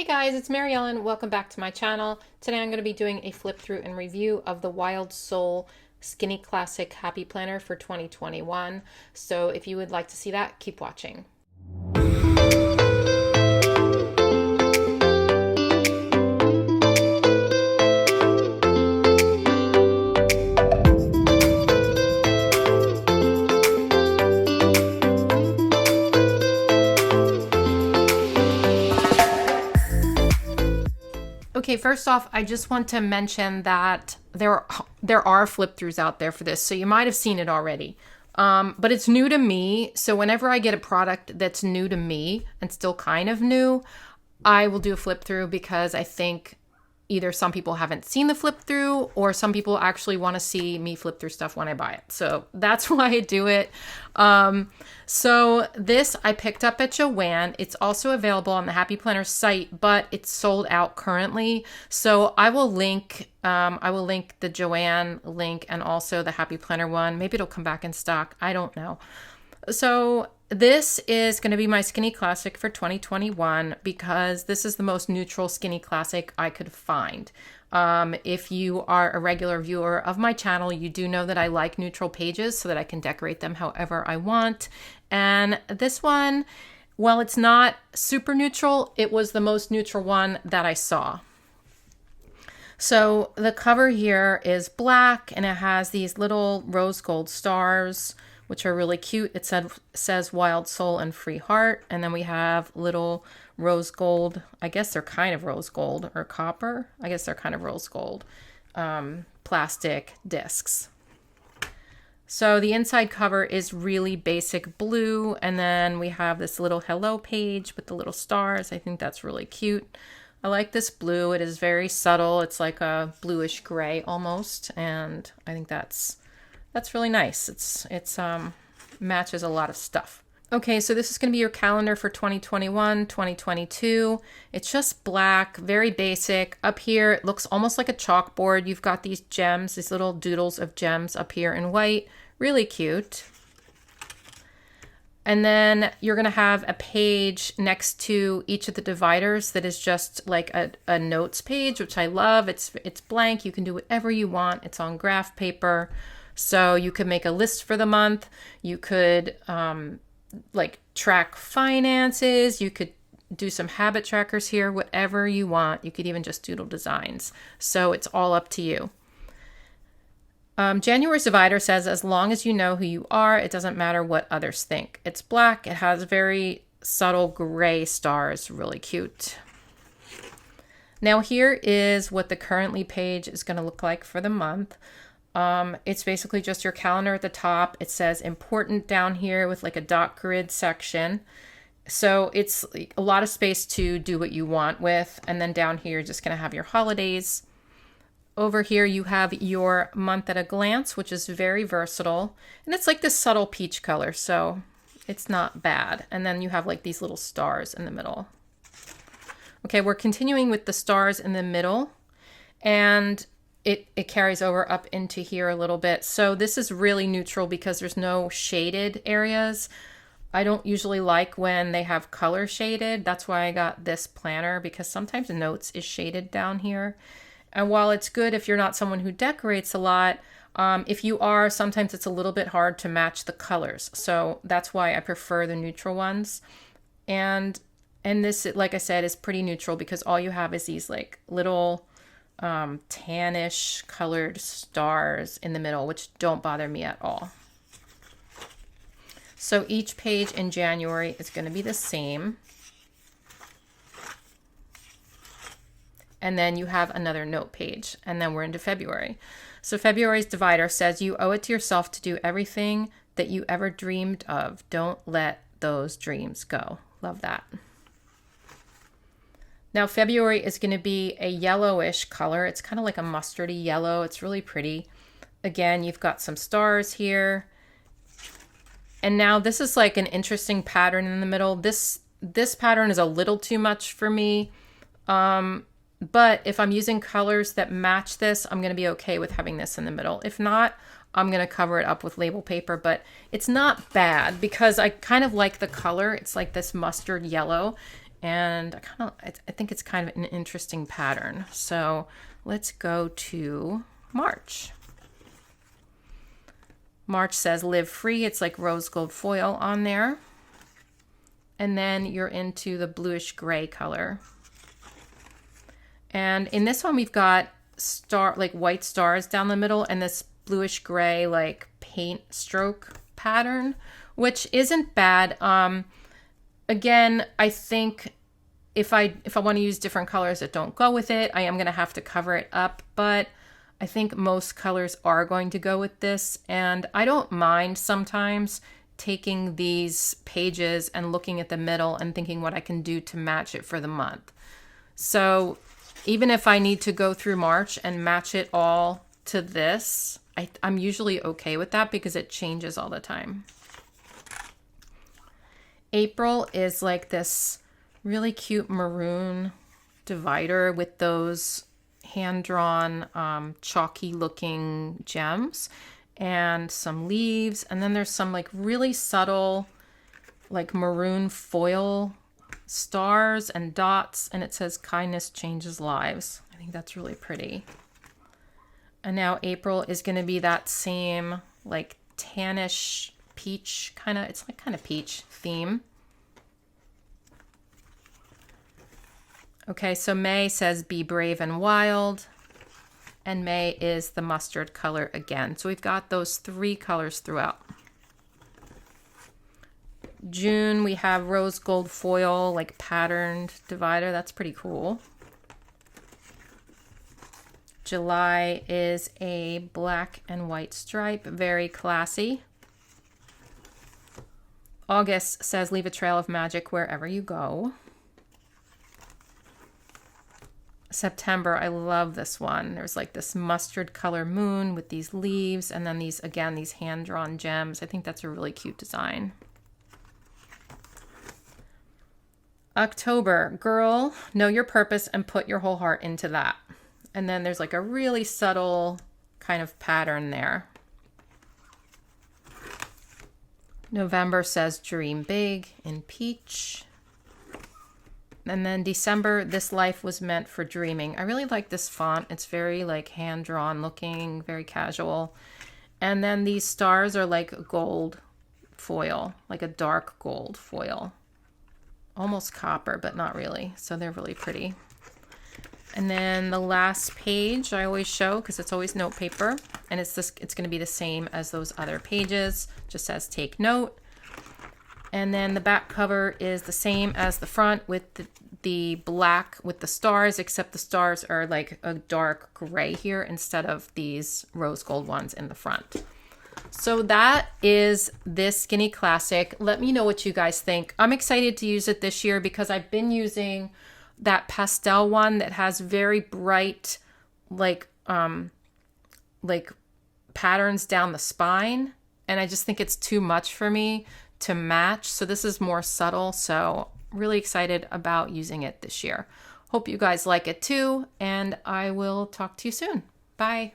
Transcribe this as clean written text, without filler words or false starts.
Hey guys, it's Mary Ellen. Welcome back to my channel. Today I'm going to be doing a flip through and review of the Wild Soul Skinny Classic Happy Planner for 2021. So if you would like to see that, keep watching. Okay, first off, I just want to mention that there are flip throughs out there for this, so you might have seen it already. But it's new to me, so whenever I get a product that's new to me and still kind of new, I will do a flip through because I think either some people haven't seen the flip through or some people actually want to see me flip through stuff when I buy it. So that's why I do it. So this I picked up at Joann. It's also available on the Happy Planner site, but it's sold out currently. So I will link the Joann link and also the Happy Planner one. Maybe it'll come back in stock. I don't know. So this is going to be my skinny classic for 2021 because this is the most neutral skinny classic I could find. If you are a regular viewer of my channel, you do know that I like neutral pages so that I can decorate them however I want. And this one, while it's not super neutral, it was the most neutral one that I saw. So the cover here is black and it has these little rose gold stars, which are really cute. It says Wild Soul and Free Heart. And then we have little rose gold. I guess they're kind of rose gold or copper. I guess they're kind of rose gold plastic discs. So the inside cover is really basic blue. And then we have this little hello page with the little stars. I think that's really cute. I like this blue. It is very subtle. It's like a bluish gray almost. And I think that's really nice. It's matches a lot of stuff. Okay, so this is going to be your calendar for 2021, 2022. It's just black, very basic. Up here, it looks almost like a chalkboard. You've got these gems, these little doodles of gems up here in white. Really cute. And then you're going to have a page next to each of the dividers that is just like a notes page, which I love. It's blank. You can do whatever you want. It's on graph paper. So you could make a list for the month. You could like track finances. You could do some habit trackers here, whatever you want. You could even just doodle designs. So it's all up to you. January's divider says, as long as you know who you are, it doesn't matter what others think. It's black. It has very subtle gray stars. Really cute. Now here is what the currently page is going to look like for the month. It's basically just your calendar at the top. It says important down here with like a dot grid section. So it's a lot of space to do what you want with. And then down here, you're just going to have your holidays. Over here, you have your month at a glance, which is very versatile. And it's like this subtle peach color, so it's not bad. And then you have like these little stars in the middle. Okay, we're continuing with the stars in the middle. And it carries over up into here a little bit. So this is really neutral because there's no shaded areas. I don't usually like when they have color shaded. That's why I got this planner, because sometimes notes is shaded down here. And while it's good if you're not someone who decorates a lot, if you are, sometimes it's a little bit hard to match the colors. So that's why I prefer the neutral ones. And this, like I said, is pretty neutral because all you have is these like little tannish colored stars in the middle, which don't bother me at all. So each page in January is going to be the same. And then you have another note page, and then we're into February. So February's divider says you owe it to yourself to do everything that you ever dreamed of. Don't let those dreams go. Love that. Now February is going to be a yellowish color. It's kind of like a mustardy yellow. It's really pretty. Again, you've got some stars here. And now this is like an interesting pattern in the middle. This pattern is a little too much for me. But if I'm using colors that match this, I'm going to be okay with having this in the middle. If not, I'm going to cover it up with label paper, but it's not bad because I kind of like the color. It's like this mustard yellow. And I think it's kind of an interesting pattern. So let's go to March. March says live free. It's like rose gold foil on there. And then you're into the bluish gray color. And in this one, we've got white stars down the middle and this bluish gray like paint stroke pattern, which isn't bad. Again, I think if I want to use different colors that don't go with it, I am going to have to cover it up, but I think most colors are going to go with this, and I don't mind sometimes taking these pages and looking at the middle and thinking what I can do to match it for the month. So even if I need to go through March and match it all to this, I'm usually okay with that because it changes all the time. April is like this really cute maroon divider with those hand-drawn chalky looking gems and some leaves, and then there's some like really subtle like maroon foil stars and dots, and it says kindness changes lives. I think that's really pretty. And now April is going to be that same like tannish peach it's like kind of peach theme. Okay, so May says be brave and wild, and May is the mustard color again. So we've got those 3 colors throughout. June, we have rose gold foil, like patterned divider. That's pretty cool. July is a black and white stripe, very classy. August says leave a trail of magic wherever you go. September, I love this one. There's like this mustard color moon with these leaves and then these hand-drawn gems. I think that's a really cute design. October, girl, know your purpose and put your whole heart into that. And then there's like a really subtle kind of pattern there. November says dream big in peach. And then December, this life was meant for dreaming. I really like this font. It's very like hand-drawn looking, very casual. And then these stars are like gold foil, like a dark gold foil. Almost copper, but not really. So they're really pretty. And then the last page I always show, because it's always note paper, and it's going to be the same as those other pages, just says take note. And then the back cover is the same as the front with the black with the stars, except the stars are like a dark gray here instead of these rose gold ones in the front. So that is this Skinny Classic. Let me know what you guys think. I'm excited to use it this year because I've been using that pastel one that has very bright like patterns down the spine, and I just think it's too much for me to match. So this is more subtle. So really excited about using it this year. Hope you guys like it too, and I will talk to you soon. Bye.